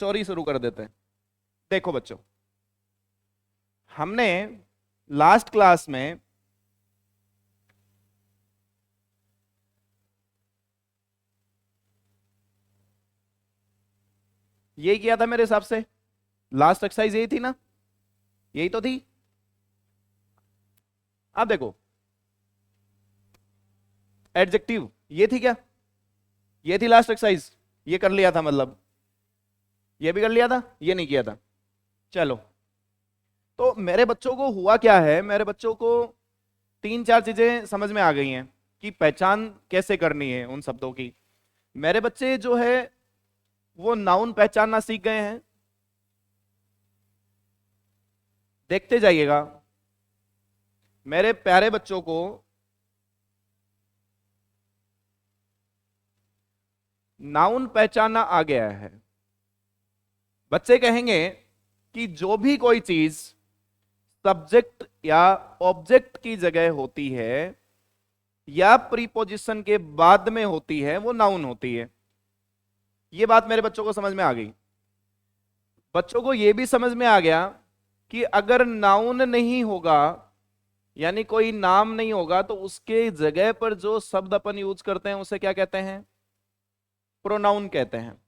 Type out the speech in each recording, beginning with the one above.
Story शुरू कर देते हैं। देखो बच्चों, हमने लास्ट क्लास में यही किया था मेरे हिसाब से। लास्ट एक्सरसाइज यही थी ना, यही तो थी। अब देखो, एडजेक्टिव ये थी क्या, ये थी लास्ट एक्सरसाइज। ये कर लिया था, मतलब ये भी कर लिया था, ये नहीं किया था। चलो, तो मेरे बच्चों को हुआ क्या है, मेरे बच्चों को तीन चार चीजें समझ में आ गई हैं कि पहचान कैसे करनी है उन शब्दों की। मेरे बच्चे जो है वो नाउन पहचानना सीख गए हैं। देखते जाइएगा, मेरे प्यारे बच्चों को नाउन पहचानना आ गया है। बच्चे कहेंगे कि जो भी कोई चीज सब्जेक्ट या ऑब्जेक्ट की जगह होती है या प्रीपोजिशन के बाद में होती है वो नाउन होती है। ये बात मेरे बच्चों को समझ में आ गई। बच्चों को यह भी समझ में आ गया कि अगर नाउन नहीं होगा, यानी कोई नाम नहीं होगा, तो उसके जगह पर जो शब्द अपन यूज करते हैं उसे क्या कहते हैं, प्रोनाउन कहते हैं।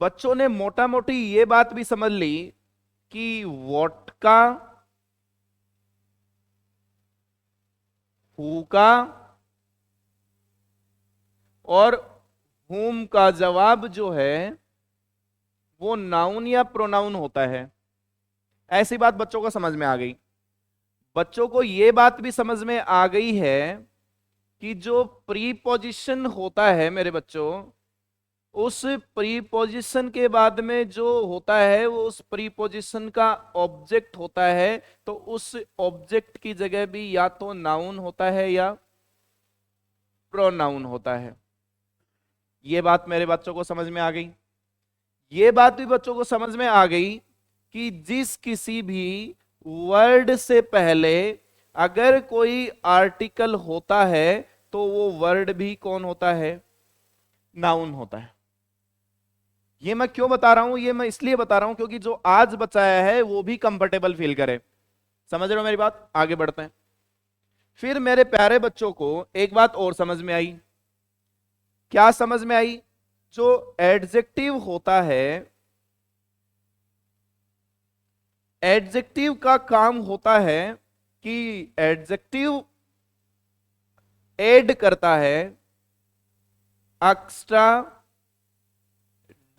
बच्चों ने मोटा मोटी ये बात भी समझ ली कि वोटका, हुका और हुम का जवाब जो है वो नाउन या प्रोनाउन होता है। ऐसी बात बच्चों को समझ में आ गई। बच्चों को यह बात भी समझ में आ गई है कि जो प्रीपोजिशन होता है मेरे बच्चों, उस प्रीपोजिशन के बाद में जो होता है वो उस प्रीपोजिशन का ऑब्जेक्ट होता है। तो उस ऑब्जेक्ट की जगह भी या तो नाउन होता है या प्रोनाउन होता है। ये बात मेरे बच्चों को समझ में आ गई। ये बात भी बच्चों को समझ में आ गई कि जिस किसी भी वर्ड से पहले अगर कोई आर्टिकल होता है तो वो वर्ड भी कौन होता है, नाउन होता है। ये मैं क्यों बता रहा हूं, ये मैं इसलिए बता रहा हूं क्योंकि जो आज बचाया है वो भी कंफर्टेबल फील करे। समझ रहे हो मेरी बात? आगे बढ़ते हैं। फिर मेरे प्यारे बच्चों को एक बात और समझ में आई। क्या समझ में आई? जो एडजेक्टिव होता है, एडजेक्टिव का काम होता है कि एडजेक्टिव ऐड करता है extra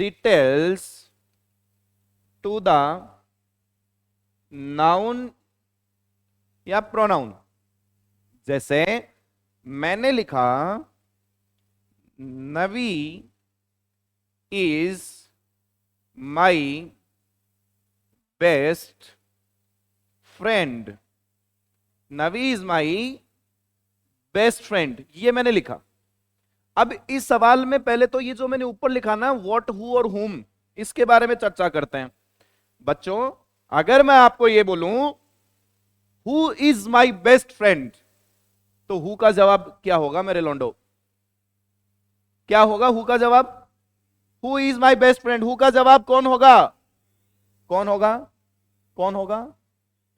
details to the noun या प्रोनाउन। जैसे मैंने लिखा Navi is my best friend. Navi is my best friend, ये मैंने लिखा। अब इस सवाल में पहले तो ये जो मैंने ऊपर लिखा ना, व्हाट, हु और हुम, इसके बारे में चर्चा करते हैं। बच्चों, अगर मैं आपको ये बोलूं who is my best friend, तो हु का जवाब क्या होगा मेरे लोंडो? क्या होगा हु का जवाब? Who is my best friend, who का जवाब कौन होगा? कौन होगा? कौन होगा?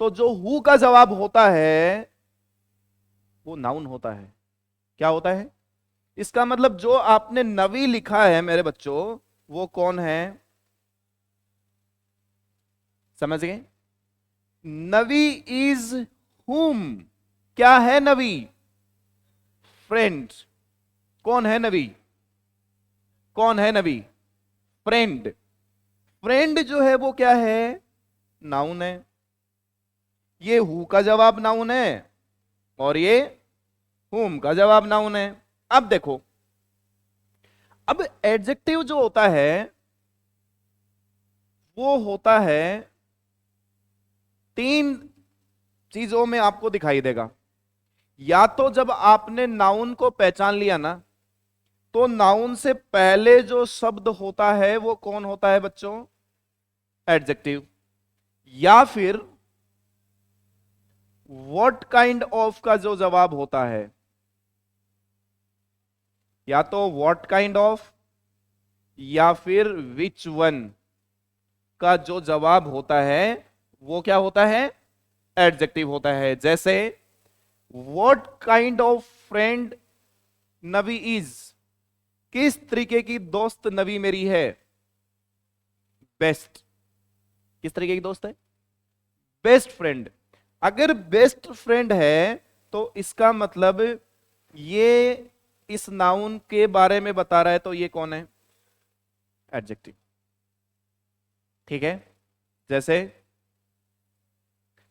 तो जो हु का जवाब होता है वो नाउन होता है। क्या होता है? इसका मतलब जो आपने नवी लिखा है मेरे बच्चों, वो कौन है? समझ गए? नवी इज हुम। क्या है नवी? फ्रेंड। कौन है नवी? कौन है नवी? फ्रेंड। फ्रेंड जो है वो क्या है? नाउन है। ये हु का जवाब नाउन है और ये हुम का जवाब नाउन है। अब देखो, अब एडजेक्टिव जो होता है वो होता है तीन चीजों में आपको दिखाई देगा। या तो जब आपने नाउन को पहचान लिया ना, तो नाउन से पहले जो शब्द होता है वो कौन होता है बच्चों? एडजेक्टिव। या फिर व्हाट काइंड ऑफ का जो जवाब होता है, या तो व्हाट काइंड ऑफ या फिर विच वन, का जो जवाब होता है वो क्या होता है? एडजेक्टिव होता है। जैसे what kind of friend Navi is, किस तरीके की दोस्त नवी मेरी है? बेस्ट। किस तरीके की दोस्त है? Best friend. अगर बेस्ट फ्रेंड है तो इसका मतलब ये इस नाउन के बारे में बता रहा है, तो ये कौन है? एडजेक्टिव। ठीक है। जैसे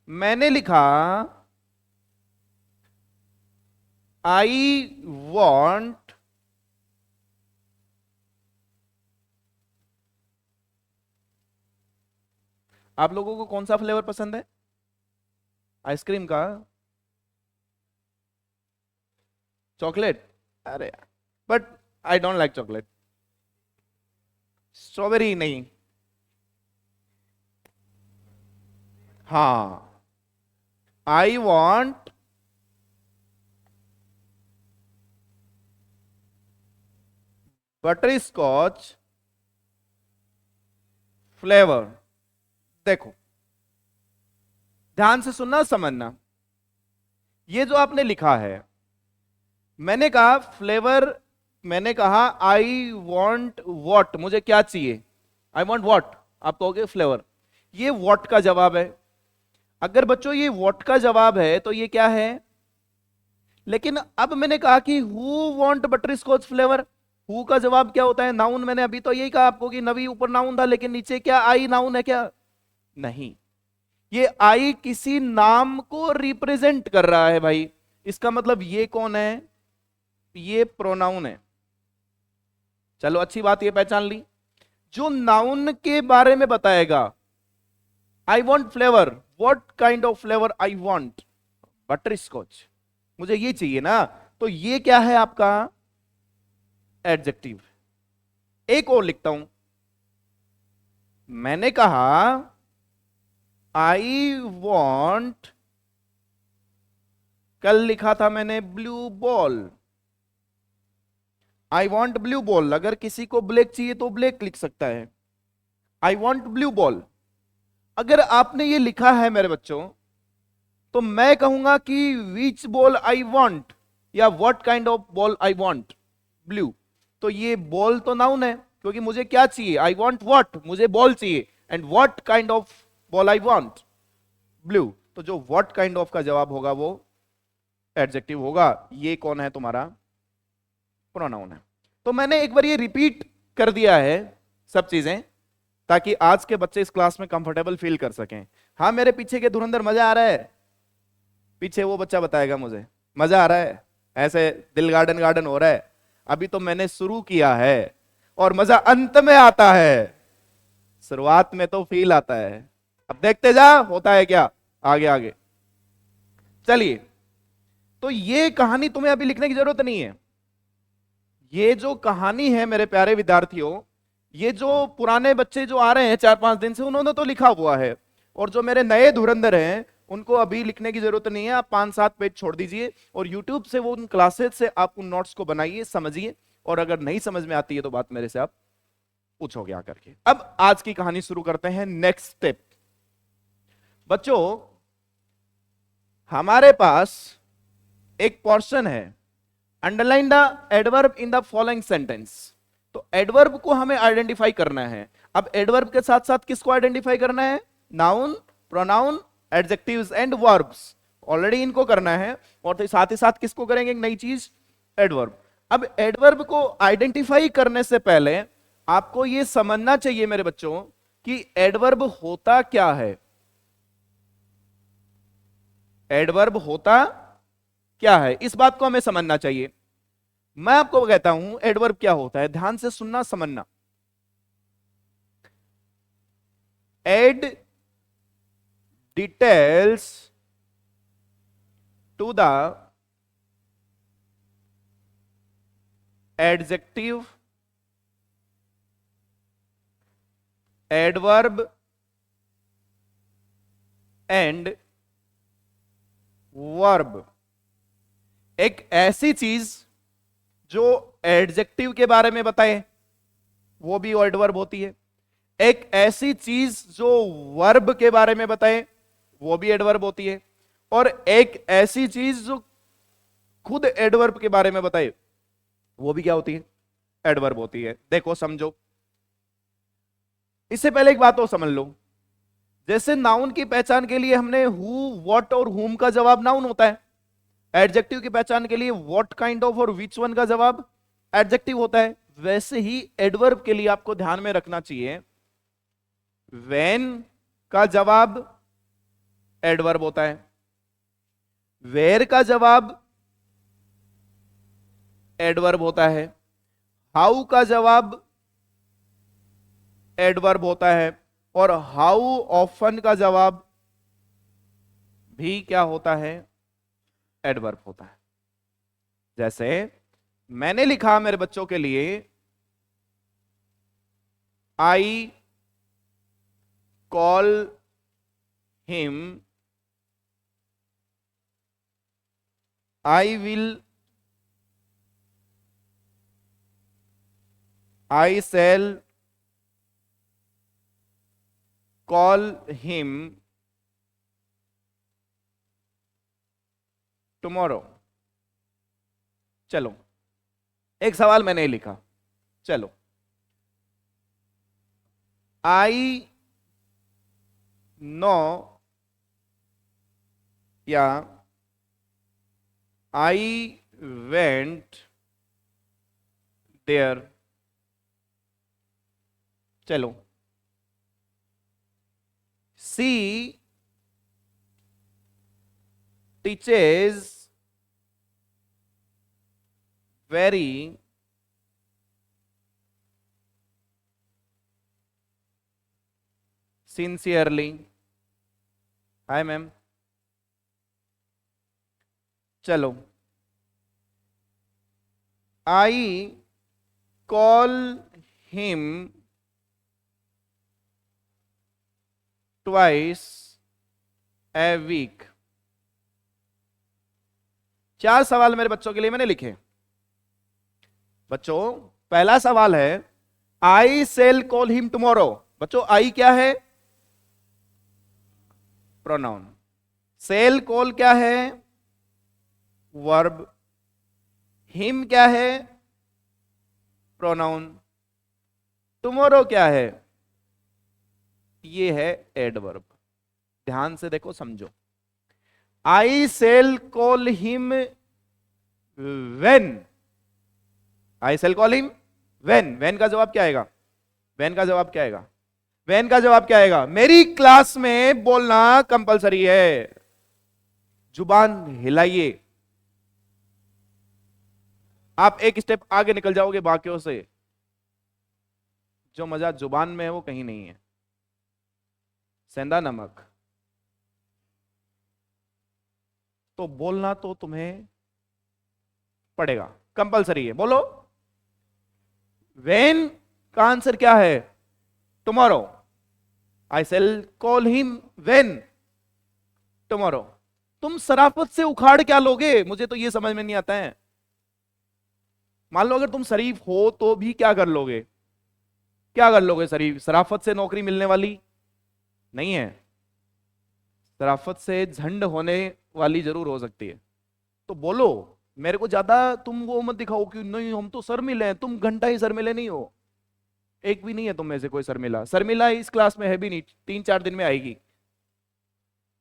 मैंने लिखा आई वॉन्ट आप लोगों को कौन सा फ्लेवर पसंद है आइसक्रीम का? चॉकलेट? अरे but I don't like chocolate. Strawberry नहीं। हाँ, I want butterscotch flavour. देखो, ध्यान से सुनना, समझना। ये जो आपने लिखा है, मैंने कहा फ्लेवर, मैंने कहा आई वॉन्ट वॉट, मुझे क्या चाहिए? आई वॉन्ट वॉट, आप कहोगे फ्लेवर। ये वॉट का जवाब है। अगर बच्चों ये वॉट का जवाब है तो ये क्या है? लेकिन अब मैंने कहा कि who want butterscotch flavour, who का जवाब क्या होता है? नाउन। मैंने अभी तो यही कहा आपको कि नवी ऊपर नाउन था, लेकिन नीचे क्या आई नाउन है क्या? नहीं, ये आई किसी नाम को रिप्रेजेंट कर रहा है भाई। इसका मतलब ये कौन है? ये प्रोनाउन है। चलो अच्छी बात, ये पहचान ली। जो नाउन के बारे में बताएगा, I want flavour, what kind of flavour I want? Butterscotch, मुझे ये चाहिए ना। तो ये क्या है आपका? एडजेक्टिव। एक और लिखता हूं, मैंने कहा आई वॉन्ट, कल लिखा था मैंने blue ball. I want blue ball, अगर किसी को ब्लैक चाहिए तो ब्लैक लिख सकता है। I want blue ball. अगर आपने ये लिखा है मेरे बच्चों, तो मैं कहूंगा कि विच बॉल आई वॉन्ट, या what kind of ball I want? Blue. तो ये बॉल तो नाउन है, क्योंकि मुझे क्या चाहिए? आई वॉन्ट व्हाट, मुझे बॉल चाहिए। And what kind of ball I want? Blue. तो जो व्हाट काइंड ऑफ का जवाब होगा वो एडजेक्टिव होगा। ये कौन है? तुम्हारा प्रोनाउन है। तो मैंने एक बार ये रिपीट कर दिया है सब चीजें, ताकि आज के बच्चे इस क्लास में कंफर्टेबल फील कर सकें। हाँ, मेरे पीछे के धुरंधर मजा आ रहा है? पीछे वो बच्चा बताएगा मुझे मजा आ रहा है, ऐसे दिल गार्डन गार्डन हो रहा है। अभी तो मैंने शुरू किया है और मजा अंत में आता है, शुरुआत में तो फील आता है। अब देखते जा होता है क्या आगे आगे। चलिए, तो ये कहानी तुम्हें अभी लिखने की जरूरत नहीं है। ये जो कहानी है मेरे प्यारे विद्यार्थियों, ये जो पुराने बच्चे जो आ रहे हैं 4-5 दिन से, उन्होंने तो लिखा हुआ है। और जो मेरे नए धुरंधर हैं उनको अभी लिखने की जरूरत नहीं है। आप 5-7 पेज छोड़ दीजिए और YouTube से वो उन क्लासेस से आप उन नोट्स को बनाइए, समझिए। और अगर नहीं समझ में आती है तो बात मेरे से आप पूछोगे आकर के। अब आज की कहानी शुरू करते हैं। Next step. बच्चों, हमारे पास एक पोर्शन है, underline the adverb in the following sentence. तो एडवर्ब को हमें आइडेंटिफाई करना है। अब एडवर्ब के साथ साथ किसको आइडेंटिफाई करना है? Noun, pronoun, adjectives and verbs. Already इनको करना है, और साथ ही साथ किसको करेंगे? एक नई चीज, एडवर्ब। अब एडवर्ब को आइडेंटिफाई करने से पहले आपको यह समझना चाहिए मेरे बच्चों कि एडवर्ब होता क्या है। एडवर्ब होता क्या है, इस बात को हमें समझना चाहिए। मैं आपको कहता हूं एडवर्ब क्या होता है, ध्यान से सुनना, समझना। Add details to the adjective, adverb and verb. एक ऐसी चीज जो एडजेक्टिव के बारे में बताए, वो भी एडवर्ब होती है। एक ऐसी चीज जो वर्ब के बारे में बताए वो भी एडवर्ब होती है, और एक ऐसी चीज जो खुद एडवर्ब के बारे में बताए वो भी क्या होती है, एडवर्ब होती है। देखो समझो, इससे पहले एक बात और समझ लो, जैसे नाउन की पहचान के लिए हमने हु, व्हाट और हुम का जवाब नाउन होता है, एडजेक्टिव की पहचान के लिए व्हाट काइंड ऑफ और विच वन का जवाब एडजेक्टिव होता है, वैसे ही एडवर्ब के लिए आपको ध्यान में रखना चाहिए व्हेन का जवाब एडवर्ब होता है, वेयर का जवाब एडवर्ब होता है, हाउ का जवाब एडवर्ब होता है, और हाउ ऑफन का जवाब भी क्या होता है, एडवर्ब होता है। जैसे मैंने लिखा मेरे बच्चों के लिए I call him, I will, I shall call him tomorrow. चलो एक सवाल मैंने लिखा, चलो आई नो या आई वेंट देयर। चलो she teaches very sincerely। Hi ma'am. चलो I call him twice a week. 4 सवाल मेरे बच्चों के लिए मैंने लिखे। बच्चों पहला सवाल है आई सेल कॉल हिम टुमारो। बच्चों आई क्या है, प्रोनाउन। सेल कॉल क्या है, वर्ब। हिम क्या है, प्रोनाउन। टुमारो क्या है, ये है एडवर्ब। ध्यान से देखो समझो, I shall call him when, I shall call him when. When का जवाब क्या आएगा, व्हेन का जवाब क्या आएगा, व्हेन का जवाब क्या आएगा। मेरी क्लास में बोलना कंपलसरी है, जुबान हिलाइए। आप एक स्टेप आगे निकल जाओगे बाकियों से। जो मजा जुबान में है वो कहीं नहीं है। सेंधा नमक। तो बोलना तो तुम्हें पड़ेगा, कंपलसरी है। बोलो व्हेन का आंसर क्या है, tomorrow. I shall call him when tomorrow. तुम शराफत से उखाड़ क्या लोगे, मुझे तो ये समझ में नहीं आता है। मान लो अगर तुम शरीफ हो तो भी क्या कर लोगे, क्या कर लोगे शरीफ। शराफत से नौकरी मिलने वाली नहीं है, शराफत से झंड होने वाली जरूर हो सकती है। तो बोलो, मेरे को ज्यादा तुम वो मत दिखाओ कि नहीं हम तो सर मिले हैं। तुम घंटा ही सर मिले नहीं हो, एक भी नहीं है तुम में से कोई सर मिला। सर मिला इस क्लास में है भी नहीं, 3-4 दिन में आएगी।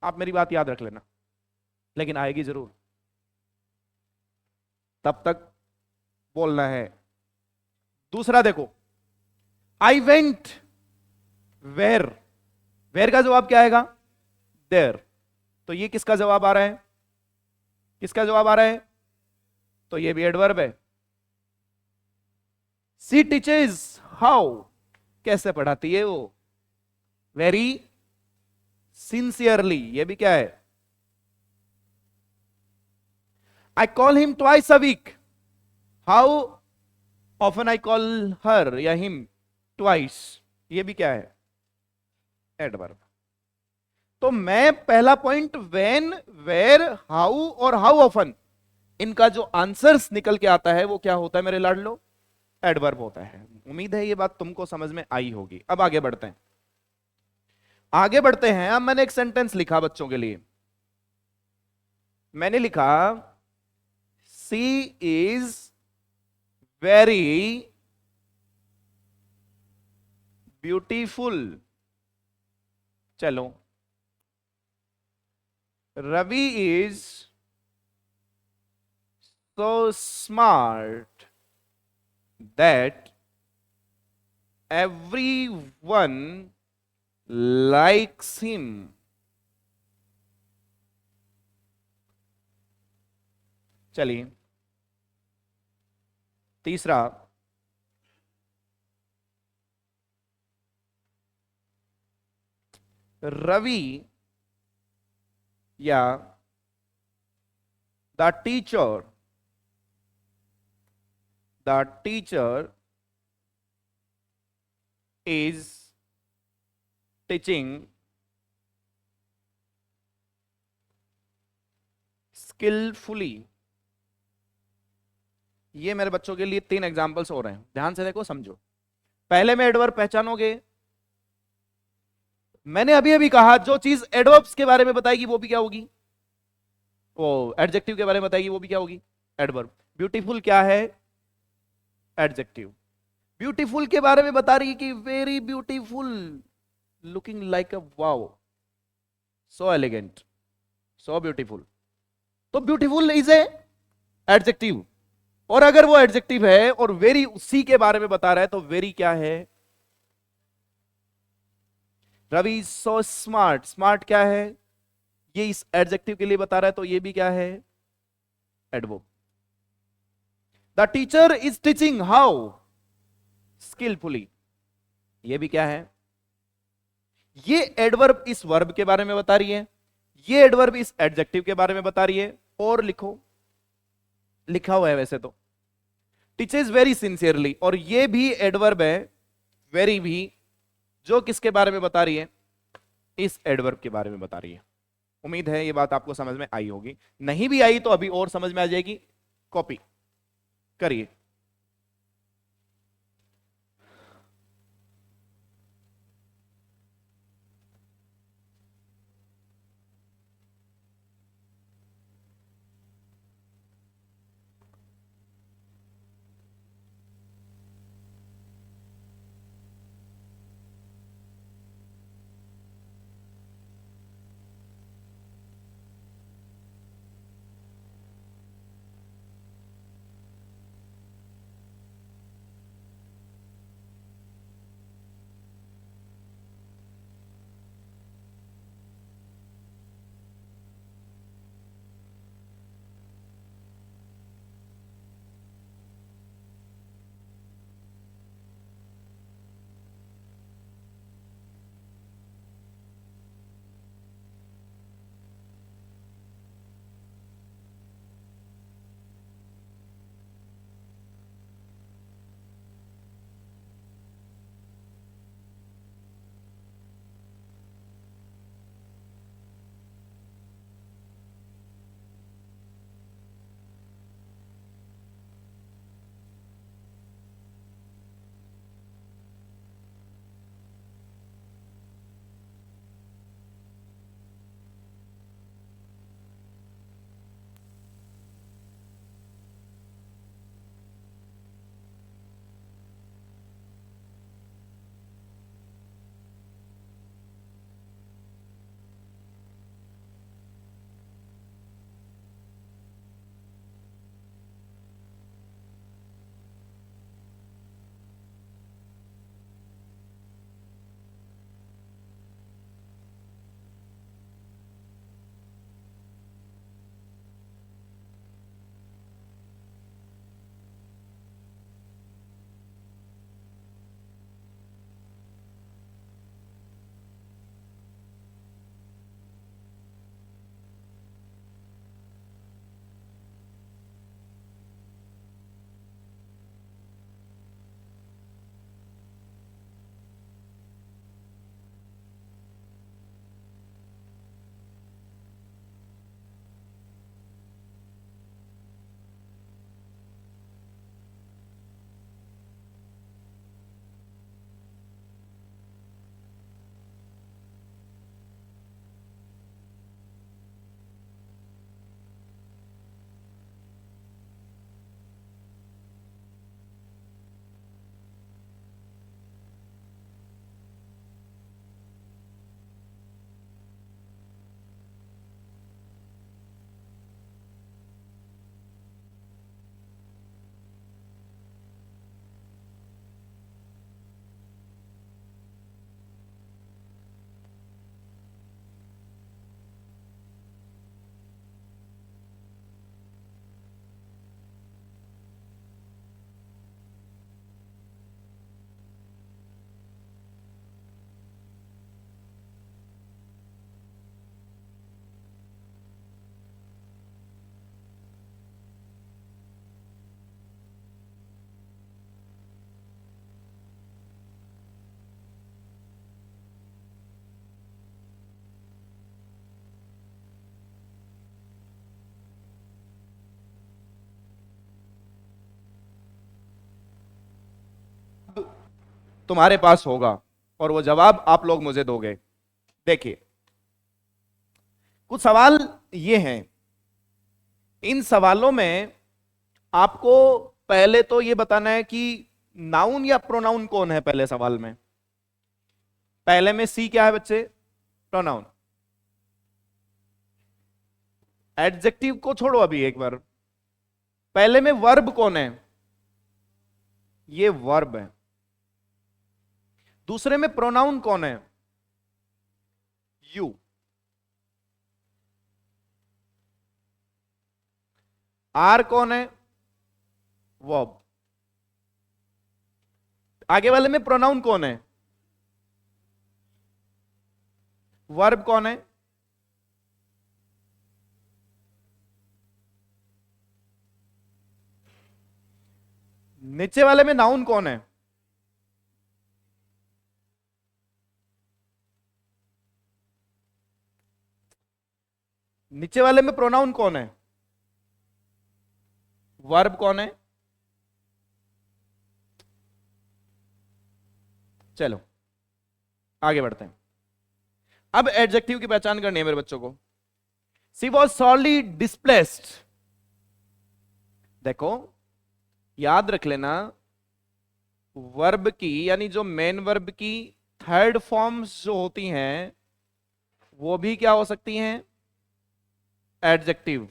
आप मेरी बात याद रख लेना, लेकिन आएगी जरूर। तब तक बोलना है। दूसरा देखो, आई वेंट वेयर। वेयर का जवाब क्या आएगा, देयर। तो ये किसका जवाब आ रहा है, किसका जवाब आ रहा है, तो ये भी एडवर्ब है। सी टीचेस हाउ, कैसे पढ़ाती है वो, वेरी सिंसियरली, ये भी क्या है। I call him twice a week, how often I call her या हिम ट्वाइस, ये भी क्या है, एडवर्ब। तो मैं पहला पॉइंट व्हेन, वेयर, हाउ और हाउ ऑफन, इनका जो आंसर्स निकल के आता है वो क्या होता है मेरे लाडलो, एडवर्ब होता है। उम्मीद है ये बात तुमको समझ में आई होगी। अब आगे बढ़ते हैं, आगे बढ़ते हैं। अब मैंने एक सेंटेंस लिखा बच्चों के लिए, मैंने लिखा सी इज वेरी ब्यूटीफुल। चलो, Ravi is so smart that everyone likes him। चलिए, तीसरा, रवि या the teacher is teaching skillfully। ये मेरे बच्चों के लिए 3 एग्जांपल्स हो रहे हैं, ध्यान से देखो समझो। पहले में एडवर्ब पहचानोगे, मैंने अभी अभी कहा जो चीज एडवर्ब्स के बारे में बताएगी वो भी क्या होगी, वो एडजेक्टिव के बारे में बताएगी वो भी क्या होगी, एडवर्ब। ब्यूटीफुल क्या है, एडजेक्टिव। ब्यूटीफुल के बारे में बता रही है कि very beautiful, looking like a wow, so elegant, so beautiful. तो ब्यूटीफुल इज ए एडजेक्टिव। और अगर वो एडजेक्टिव है और वेरी उसी के बारे में बता रहा है तो वेरी क्या है, रवि सो स्मार्ट, स्मार्ट क्या है, ये इस एडजेक्टिव के लिए बता रहा है तो ये भी क्या है, adverb. The teacher is teaching how skilfully, ये भी क्या है, ये एडवर्ब इस वर्ब के बारे में बता रही है, ये एडवर्ब इस एडजेक्टिव के बारे में बता रही है। और लिखो, लिखा हुआ है वैसे तो, टीचर्स वेरी सिंसियरली, और ये भी एडवर्ब है, वेरी भी, जो किसके बारे में बता रही है, इस एडवर्ब के बारे में बता रही है। उम्मीद है ये बात आपको समझ में आई होगी, नहीं भी आई तो अभी और समझ में आ जाएगी। कॉपी करिए। तुम्हारे पास होगा और वो जवाब आप लोग मुझे दोगे। देखिए, कुछ सवाल ये हैं, इन सवालों में आपको पहले तो ये बताना है कि नाउन या प्रोनाउन कौन है। पहले सवाल में, पहले में सी क्या है बच्चे? प्रोनाउन। एडजेक्टिव को छोड़ो अभी एक बार, पहले में वर्ब कौन है? ये वर्ब है। दूसरे में प्रोनाउन कौन है? यू। आर कौन है? वर्ब। आगे वाले में प्रोनाउन कौन है? वर्ब कौन है? नीचे वाले में नाउन कौन है? नीचे वाले में प्रोनाउन कौन है? वर्ब कौन है? चलो आगे बढ़ते हैं। अब एडजेक्टिव की पहचान करनी है मेरे बच्चों को। सी वॉज सॉरली डिस्प्लेस्ड। देखो, याद रख लेना, वर्ब की यानी जो मेन वर्ब की थर्ड फॉर्म्स जो होती हैं वो भी क्या हो सकती हैं? एडजेक्टिव।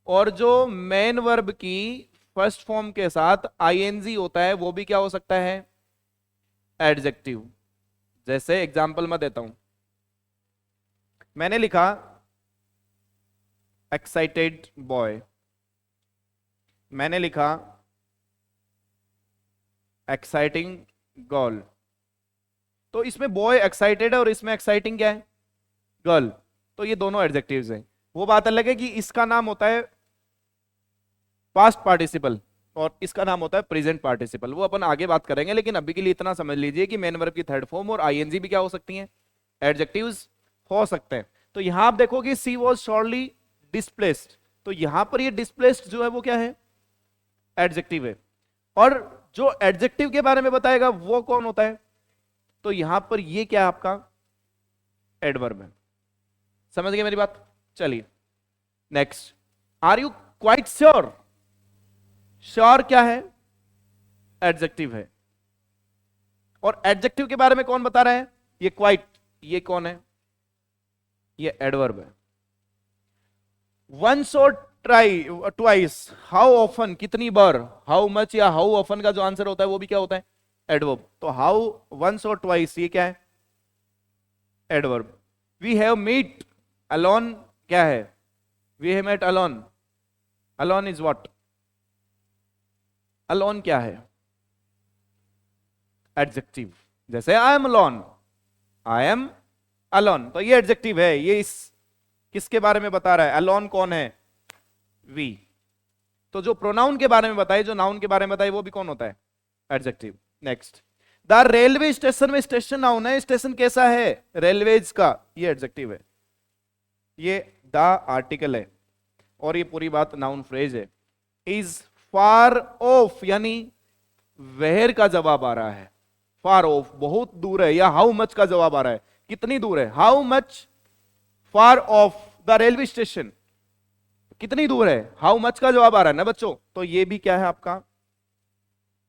और जो मेन वर्ब की फर्स्ट फॉर्म के साथ आईएनजी होता है वो भी क्या हो सकता है? एडजेक्टिव। जैसे एग्जांपल मैं देता हूं, मैंने लिखा एक्साइटेड बॉय, मैंने लिखा एक्साइटिंग गर्ल। तो इसमें बॉय एक्साइटेड है और इसमें एक्साइटिंग क्या है? गर्ल। तो ये दोनों एडजेक्टिव्स हैं। वो बात अलग है कि इसका नाम होता है पास्ट पार्टिसिपल और इसका नाम होता है प्रेजेंट पार्टिसिपल, वो अपन आगे बात करेंगे। लेकिन अभी के लिए इतना समझ लीजिए कि मेन वर्ब की थर्ड फॉर्म और आईएनजी भी क्या हो सकती हैं? एडजेक्टिव्स हो सकते हैं। तो यहां आप देखो कि सी वॉज शॉर्टली डिस्प्लेस्ड, तो यहां पर ये डिस्प्लेस्ड जो है वो क्या है? एडजेक्टिव है। और जो एडजेक्टिव के बारे में बताएगा वो कौन होता है? तो यहां पर ये क्या है आपका? एडवर्ब है। समझ गए मेरी बात? चलिए next. Are you quite sure? Sure क्या है? एडजेक्टिव है। और एडजेक्टिव के बारे में कौन बता रहा है? ये क्वाइट। ये कौन है? ये एडवर्ब है। वंस और ट्राई ट्वाइस, हाउ ऑफन कितनी बार, हाउ मच या हाउ ऑफन का जो आंसर होता है वो भी क्या होता है? एडवर्ब। तो हाउ, वंस और ट्वाइस ये क्या है? Adverb. We have meet alone क्या है? We have met alone. Alone is what? Alone क्या है? एडजेक्टिव। जैसे I am alone, I am alone, तो ये एडजेक्टिव है। ये इस किसके बारे में बता रहा है? अलोन कौन है? वी। तो जो प्रोनाउन के बारे में बताए, जो नाउन के बारे में बताए, वो भी कौन होता है? Adjective. Next. The railway station में स्टेशन नाउन है, स्टेशन कैसा है? रेलवेज का, ये एडजेक्टिव है। ये द आर्टिकल है और ये पूरी बात नाउन फ्रेज है। इज फार ऑफ यानी वेयर का जवाब आ रहा है। फार ऑफ बहुत दूर है, या हाउ मच का जवाब आ रहा है, कितनी दूर है? How much far of the railway station, कितनी दूर है? हाउ मच का जवाब आ रहा है ना बच्चों, तो ये भी क्या है आपका?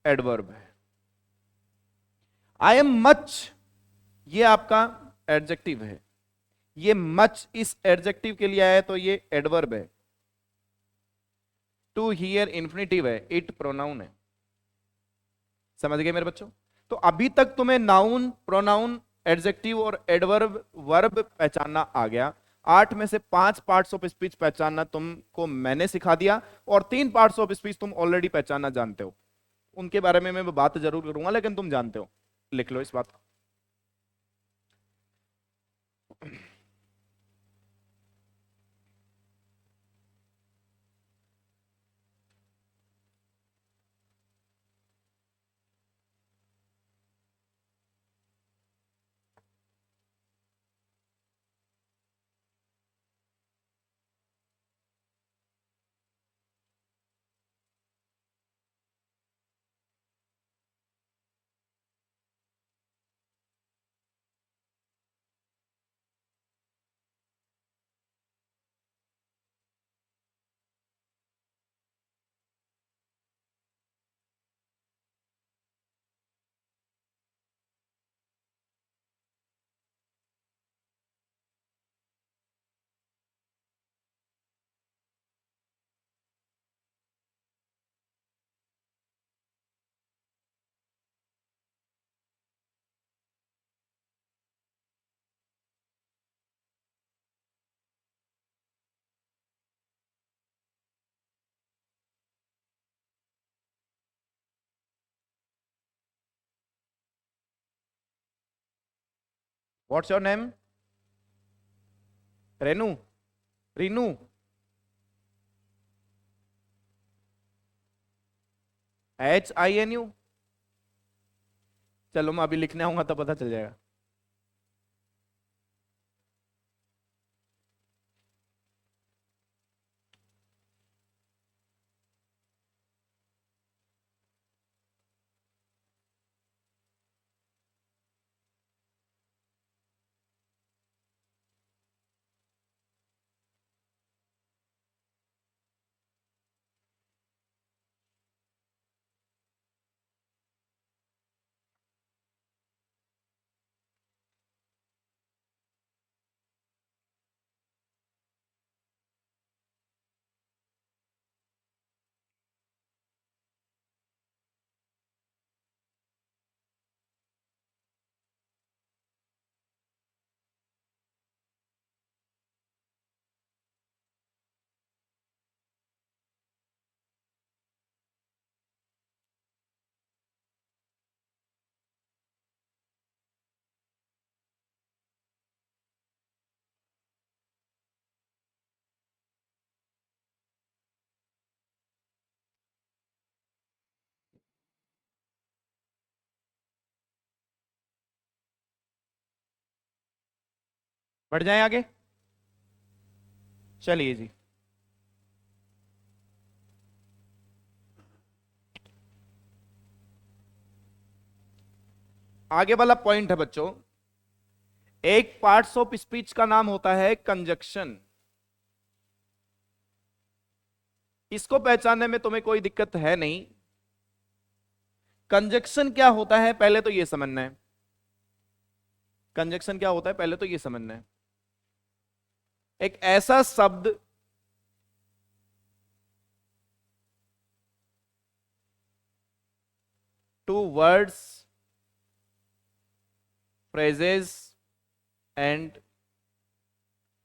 एडवर्ब है। आई एम मच, ये आपका एडजेक्टिव है। ये मच इस एडजेक्टिव के लिए आया है तो ये एडवर्ब है। टू हियर इंफिनिटिव है, इट प्रोनाउन है। समझ गए मेरे बच्चों? तो अभी तक तुम्हें नाउन, प्रोनाउन, एडजेक्टिव और एडवर्ब वर्ब पहचानना आ गया। 8 में से 5 पार्ट्स ऑफ स्पीच पहचानना तुमको मैंने सिखा दिया और 3 पार्ट्स ऑफ स्पीच तुम ऑलरेडी पहचानना जानते हो। उनके बारे में मैं बात जरूर करूंगा लेकिन तुम जानते हो, लिख लो इस बात को। What's your name? Renu? Rinu? HINU? चलो मैं अभी लिखने आऊंगा तो पता चल जाएगा। बढ़ जाए आगे। चलिए जी, आगे वाला पॉइंट है बच्चों, एक पार्ट्स ऑफ स्पीच का नाम होता है कंजक्शन। इसको पहचानने में तुम्हें कोई दिक्कत है नहीं। कंजक्शन क्या होता है पहले तो ये समझना है। कंजक्शन क्या होता है पहले तो ये समझना है। एक ऐसा शब्द two words, phrases and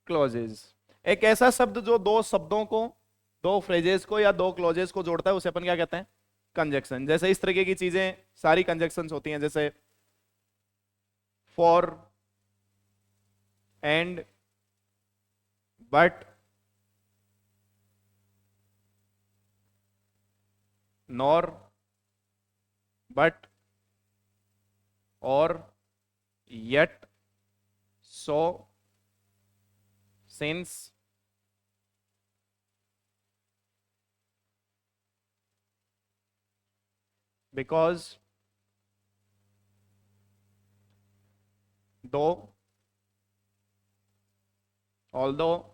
clauses, एक ऐसा शब्द जो दो शब्दों को, दो फ्रेजेस को या दो क्लॉजेस को जोड़ता है, उसे अपन क्या कहते हैं? कंजक्शन। जैसे इस तरीके की चीजें सारी कंजक्शंस होती हैं, जैसे for, and, but, nor, but, और, yet, so, since, because, though, although,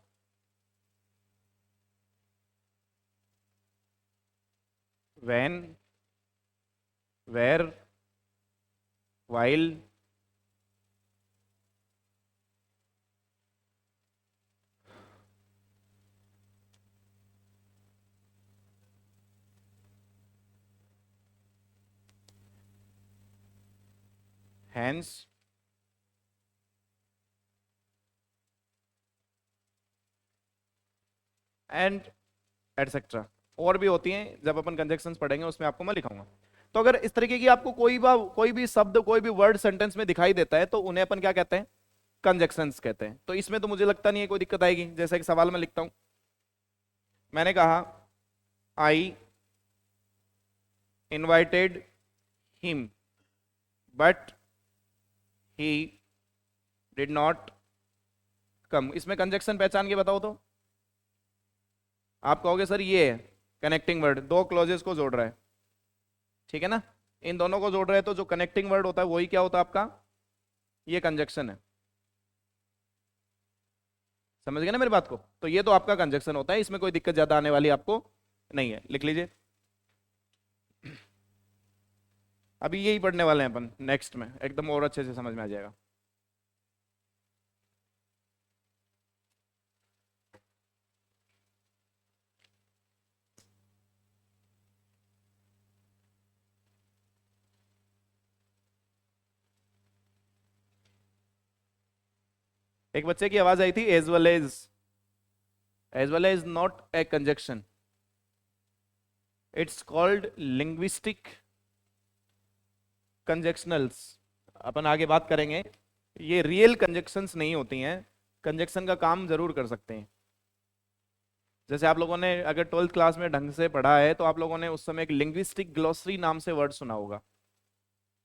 when, where, while, hence, and etcetera. और भी होती हैं, जब अपन कंजक्शंस पढ़ेंगे उसमें आपको मैं लिखाऊंगा। तो अगर इस तरीके की आपको कोई भी शब्द, कोई भी वर्ड सेंटेंस में दिखाई देता है तो उन्हें अपन क्या कहते हैं? कंजक्शंस कहते हैं। तो इसमें तो मुझे लगता नहीं है कोई दिक्कत आएगी। जैसे एक सवाल में लिखता हूं, मैंने कहा आई invited him but he did not come. इसमें कंजक्शन पहचान के बताओ तो। आप कहोगे सर ये है कनेक्टिंग वर्ड, दो क्लॉजेस को जोड़ रहा है, ठीक है ना, इन दोनों को जोड़ रहे हैं, तो जो कनेक्टिंग वर्ड होता है वही क्या होता है आपका? ये कंजक्शन है। समझ गए ना मेरी बात को? तो ये तो आपका कंजक्शन होता है, इसमें कोई दिक्कत ज्यादा आने वाली आपको नहीं है। लिख लीजिए। अभी यही पढ़ने वाले हैं अपन, नेक्स्ट में एकदम और अच्छे से समझ में आ जाएगा। एक बच्चे की आवाज आई थी as well as. As well as not a conjunction, it's called linguistic conjunctionals. अपन आगे बात करेंगे ये रियल कंजक्शंस नहीं होती हैं, कंजक्शन का काम जरूर कर सकते हैं। जैसे आप लोगों ने अगर 12th क्लास में ढंग से पढ़ा है तो आप लोगों ने उस समय एक लिंग्विस्टिक ग्लोसरी नाम से वर्ड सुना होगा।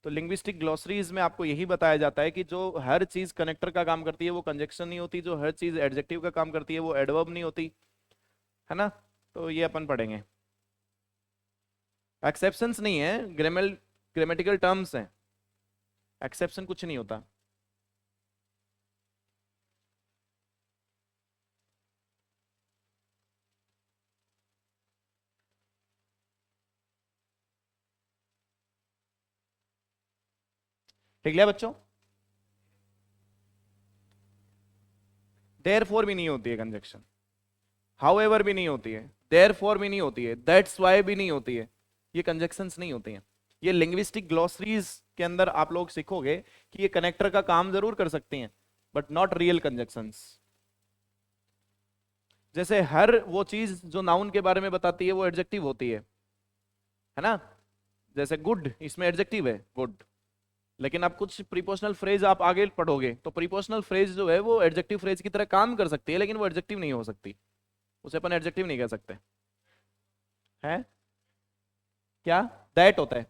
तो लिंग्विस्टिक ग्लोसरीज में आपको यही बताया जाता है कि जो हर चीज कनेक्टर का काम करती है वो कंजक्शन नहीं होती, जो हर चीज एडजेक्टिव का काम करती है वो एडवर्ब नहीं होती, है ना। तो ये अपन पढ़ेंगे। एक्सेप्शंस नहीं है, ग्रामेटिकल टर्म्स हैं, एक्सेप्शन कुछ नहीं होता। ठीक है बच्चों। देयरफॉर भी नहीं होती है कंजक्शन, हाउएवर भी नहीं होती है, देयरफॉर भी नहीं होती है, दैट्स वाई भी नहीं होती है। ये कंजक्शंस नहीं होती हैं। ये लिंग्विस्टिक ग्लोसरीज के अंदर आप लोग सीखोगे कि ये कनेक्टर का काम जरूर कर सकती हैं, बट नॉट रियल कंजक्शंस। जैसे हर वो चीज जो नाउन के बारे में बताती है वो एडजेक्टिव होती है ना। जैसे गुड, इसमें एडजेक्टिव है गुड, लेकिन आप कुछ प्रीपोजिशनल फ्रेज आप आगे पढ़ोगे तो प्रीपोजिशनल फ्रेज जो है वो एडजेक्टिव फ्रेज की तरह काम कर सकती है, लेकिन वो एडजेक्टिव नहीं हो सकती, उसे अपन एडजेक्टिव नहीं कह सकते। है क्या दैट होता है।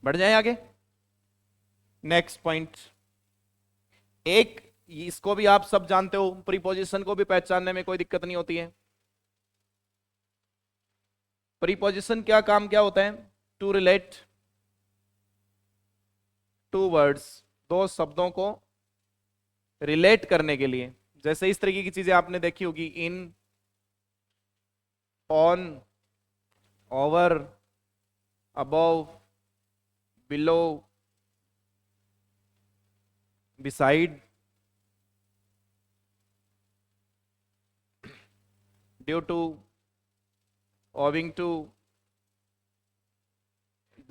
बढ़ जाए आगे। नेक्स्ट पॉइंट, एक इसको भी आप सब जानते हो, प्रीपोजिशन को भी पहचानने में कोई दिक्कत नहीं होती है। प्रीपोजिशन क्या काम क्या होता है, टू रिलेट टू वर्ड्स, दो शब्दों को रिलेट करने के लिए। जैसे इस तरीके की चीजें आपने देखी होगी, in, on, over, above, below, beside, due to, owing to,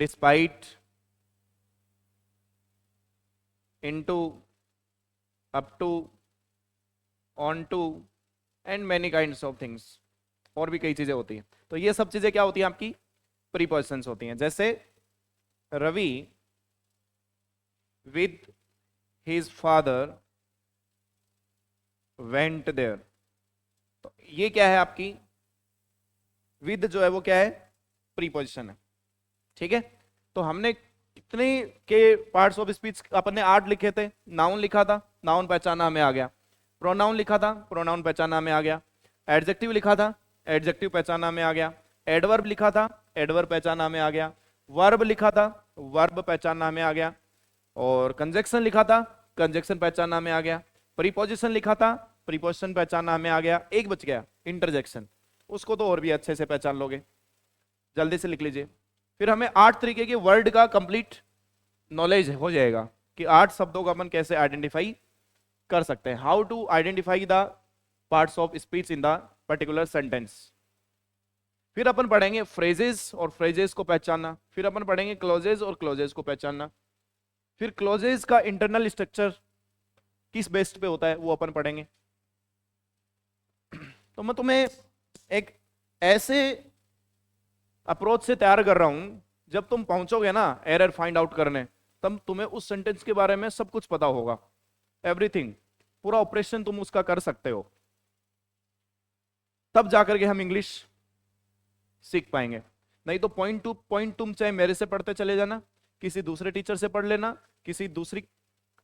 despite, into, up to, on to, and many kinds of things. और भी कई चीजें होती हैं। तो ये सब चीजें क्या होती हैं, आपकी प्रीपोजिशंस होती हैं। जैसे Ravi with his father went there, तो ये क्या है आपकी, विद जो है वो क्या है, प्रीपोजिशन है। ठीक है। तो हमने कितने के पार्ट्स ऑफ स्पीच अपन ने 8 लिखे थे। नाउन लिखा था, नाउन पहचाना हमें आ गया। प्रोनाउन लिखा था, प्रोनाउन पहचाना हमें आ गया। एडजेक्टिव लिखा था, एडजेक्टिव पहचाना हमें आ गया। एडवर्ब लिखा था, एडवर्ब पहचाना हमें आ गया। वर्ब लिखा था, वर्ब पहचाना हमें आ गया। और कंजक्शन लिखा था, कंजक्शन पहचाना हमें आ गया। प्रीपोजिशन लिखा था, प्रीपोजिशन पहचाना हमें आ गया। एक बच गया, इंटरजेक्शन, उसको तो और भी अच्छे से पहचान लोगे, जल्दी से लिख लीजिए। फिर हमें 8 तरीके के वर्ड का कंप्लीट नॉलेज हो जाएगा कि 8 शब्दों को अपन कैसे आइडेंटिफाई कर सकते हैं, how to identify the parts of speech in the particular sentence. फिर अपन पढ़ेंगे फ्रेजेस और फ्रेजेस को पहचानना। फिर अपन पढ़ेंगे क्लोजेस और क्लोजेस को पहचानना। फिर क्लोजेस का इंटरनल स्ट्रक्चर किस बेस पे होता है वो अपन पढ़ेंगे। तो मैं तुम्हें एक ऐसे अप्रोच से तैयार कर रहा हूं, जब तुम पहुंचोगे ना एरर फाइंड आउट करने, तब तुम्हें उस सेंटेंस के बारे में सब कुछ पता होगा, एवरीथिंग, पूरा ऑपरेशन तुम उसका कर सकते हो। तब जाकर के हम इंग्लिश सीख पाएंगे। नहीं तो पॉइंट टू पॉइंट तुम चाहे मेरे से पढ़ते चले जाना, किसी दूसरे टीचर से पढ़ लेना, किसी दूसरी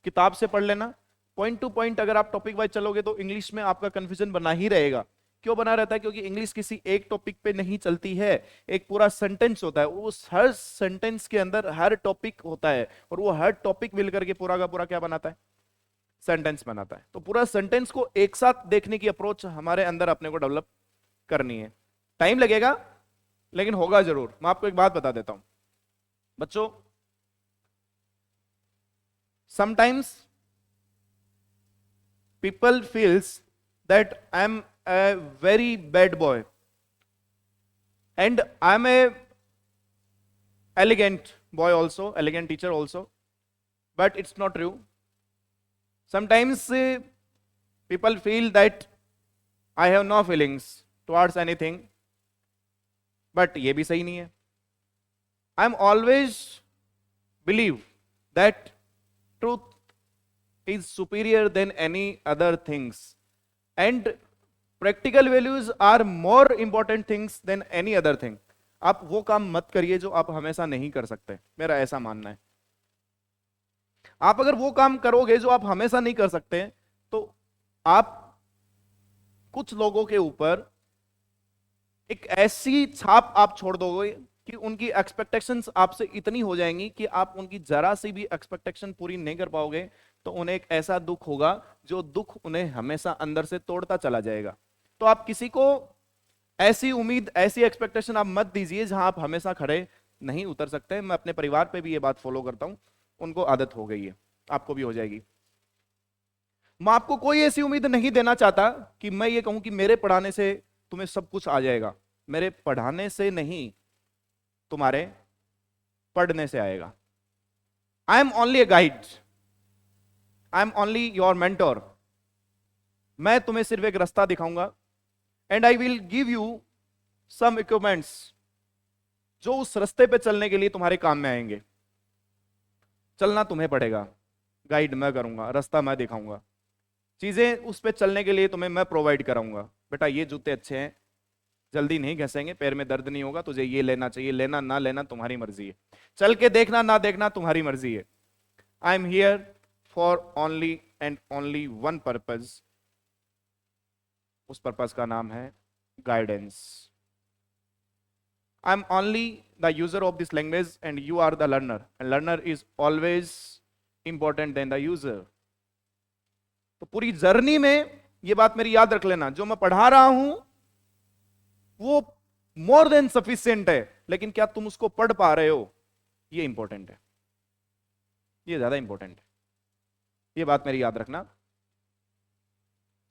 किताब से पढ़ लेना, पॉइंट टू पॉइंट अगर आप टॉपिक वाइज चलोगे तो इंग्लिश में आपका कंफ्यूजन बना ही रहेगा। क्यों बना रहता है, क्योंकि इंग्लिश किसी एक टॉपिक पे नहीं चलती है, एक पूरा सेंटेंस होता है, उस हर सेंटेंस के अंदर हर टॉपिक होता है, और वो हर टॉपिक मिलकर के पूरा का पूरा क्या बनाता है, सेंटेंस बनाता है। तो पूरा सेंटेंस को एक साथ देखने की अप्रोच हमारे अंदर अपने को डेवलप करनी है। टाइम लगेगा लेकिन होगा जरूर। मैं आपको एक बात बता देता हूं बच्चों, sometimes people feels that I'm a very bad boy and I'm a elegant boy also, elegant teacher also, but it's not true. Sometimes people feel that I have no feelings towards anything, but ये भी सही नहीं है। I am always believe that truth is superior than any other things and practical values are more important things than any other thing. आप वो काम मत करिए जो आप हमेशा नहीं कर सकते, मेरा ऐसा मानना है। आप अगर वो काम करोगे जो आप हमेशा नहीं कर सकते तो आप कुछ लोगों के ऊपर एक ऐसी छाप आप छोड़ दोगे कि उनकी एक्सपेक्टेशंस आपसे इतनी हो जाएंगी कि आप उनकी जरा सी भी एक्सपेक्टेशन पूरी नहीं कर पाओगे, तो उन्हें एक ऐसा दुख होगा जो दुख उन्हें हमेशा अंदर से तोड़ता चला जाएगा। तो आप किसी को ऐसी उम्मीद, ऐसी एक्सपेक्टेशन आप मत दीजिए जहां आप हमेशा खड़े नहीं उतर सकते। मैं अपने परिवार पे भी ये बात फॉलो करता हूं, उनको आदत हो गई है, आपको भी हो जाएगी। मैं आपको कोई ऐसी उम्मीद नहीं देना चाहता कि मैं ये कहूं कि मेरे पढ़ाने से तुम्हें सब कुछ आ जाएगा। मेरे पढ़ाने से नहीं, तुम्हारे पढ़ने से आएगा। I am only a guide, I am only your mentor. मैं तुम्हें सिर्फ एक रास्ता दिखाऊंगा and I will give you some equipments जो उस रास्ते पे चलने के लिए तुम्हारे काम में आएंगे। चलना तुम्हें पड़ेगा, गाइड मैं करूंगा, रास्ता मैं दिखाऊंगा, चीजें उस पे चलने के लिए तुम्हें मैं प्रोवाइड कराऊंगा। बेटा ये जूते अच्छे हैं, जल्दी नहीं घसेंगे, पैर में दर्द नहीं होगा, तुझे ये लेना चाहिए, लेना ना लेना तुम्हारी मर्जी है, चल के देखना ना देखना तुम्हारी मर्जी है। I am here for only and only one purpose, उस पर्पज का नाम है guidance. I am only the user of this language and you are the learner, and learner is always important than the user. तो पूरी journey में ये बात मेरी याद रख लेना, जो मैं पढ़ा रहा हूं वो मोर देन सफिशिएंट है, लेकिन क्या तुम उसको पढ़ पा रहे हो, ये इंपॉर्टेंट है, ये ज्यादा इंपॉर्टेंट है। ये बात मेरी याद रखना।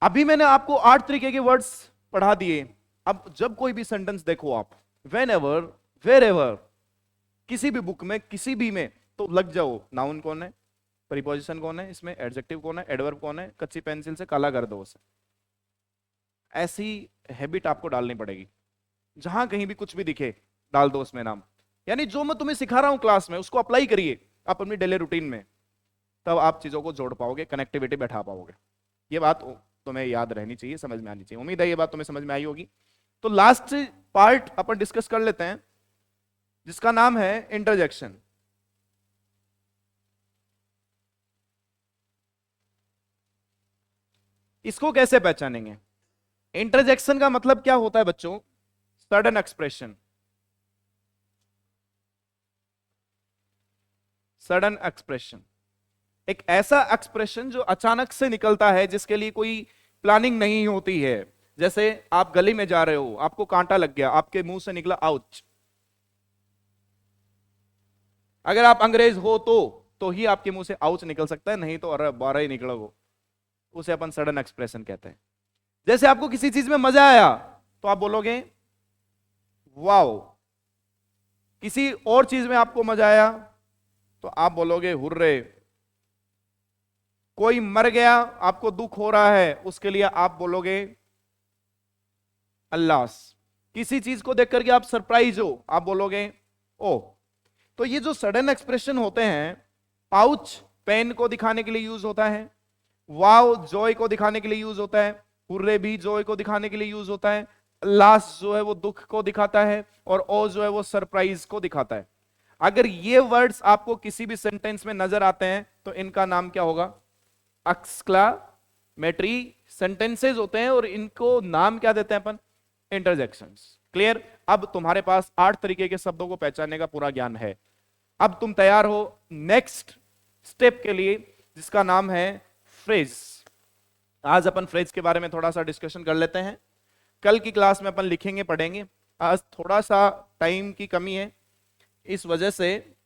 अभी मैंने आपको 8 तरीके के वर्ड्स पढ़ा दिए। अब जब कोई भी सेंटेंस देखो आप, वेन एवर, वेर एवर, किसी भी बुक में, किसी भी में, तो लग जाओ नाउन कौन है, प्रीपोजिशन कौन है, इसमें एडजेक्टिव कौन है, एडवर्ब कौन है, कच्ची पेंसिल से काला कर दो उसे। ऐसी हैबिट आपको डालनी पड़ेगी, जहां कहीं भी कुछ भी दिखे डाल दो उसमें नाम। यानी जो मैं तुम्हें सिखा रहा हूं क्लास में उसको अप्लाई करिए आप अपनी डेली रूटीन में, तब आप चीजों को जोड़ पाओगे, कनेक्टिविटी बैठा पाओगे। ये बात तुम्हें याद रहनी चाहिए, समझ में आनी चाहिए। उम्मीद है ये बात तुम्हें समझ में आई होगी। तो लास्ट पार्ट अपन डिस्कस कर लेते हैं, जिसका नाम है इंटरजेक्शन। इसको कैसे पहचानेंगे? इंटरजेक्शन का मतलब क्या होता है बच्चों? Sudden expression. सडन एक्सप्रेशन एक ऐसा एक्सप्रेशन जो अचानक से निकलता है, जिसके लिए कोई प्लानिंग नहीं होती है। जैसे आप गली में जा रहे हो, आपको कांटा लग गया, आपके मुंह से निकला आउच। अगर आप अंग्रेज हो तो ही आपके मुंह से आउच निकल सकता है, नहीं तो अरे बारह ही निकला वो, उसे अपन सडन एक्सप्रेशन कहते हैं। जैसे आपको किसी चीज में मजा आया तो आप बोलोगे वाओ, किसी और चीज में आपको मजा आया तो आप बोलोगे हुर्रे। कोई मर गया, आपको दुख हो रहा है, उसके लिए आप बोलोगे अल्लाह। किसी चीज को देख करके आप सरप्राइज हो, आप बोलोगे ओ। तो ये जो सडन एक्सप्रेशन होते हैं, पाउच पेन को दिखाने के लिए यूज होता है, वाव जॉय को दिखाने के लिए यूज होता है, हुर्रे भी जॉय को दिखाने के लिए यूज होता है, लास्ट जो है वो दुख को दिखाता है, और ओ जो है वो सरप्राइज को दिखाता है। अगर ये वर्ड्स आपको किसी भी सेंटेंस में नजर आते हैं तो इनका नाम क्या होगा? एक्सक्लामेटरी सेंटेंसेस होते हैं, और इनको नाम क्या देते हैं अपन? इंटरजेक्शंस। क्लियर? अब तुम्हारे पास 8 तरीके के शब्दों को पहचानने का पूरा ज्ञान है। अब तुम तैयार हो नेक्स्ट स्टेप के लिए, जिसका नाम है फ्रेज। आज अपन फ्रेज के बारे में थोड़ा सा डिस्कशन कर लेते हैं। कल की क्लास में अपन लिखेंगे, पढ़ेंगे। आज थोड़ा सा टाइम की कमी है, इस वजह से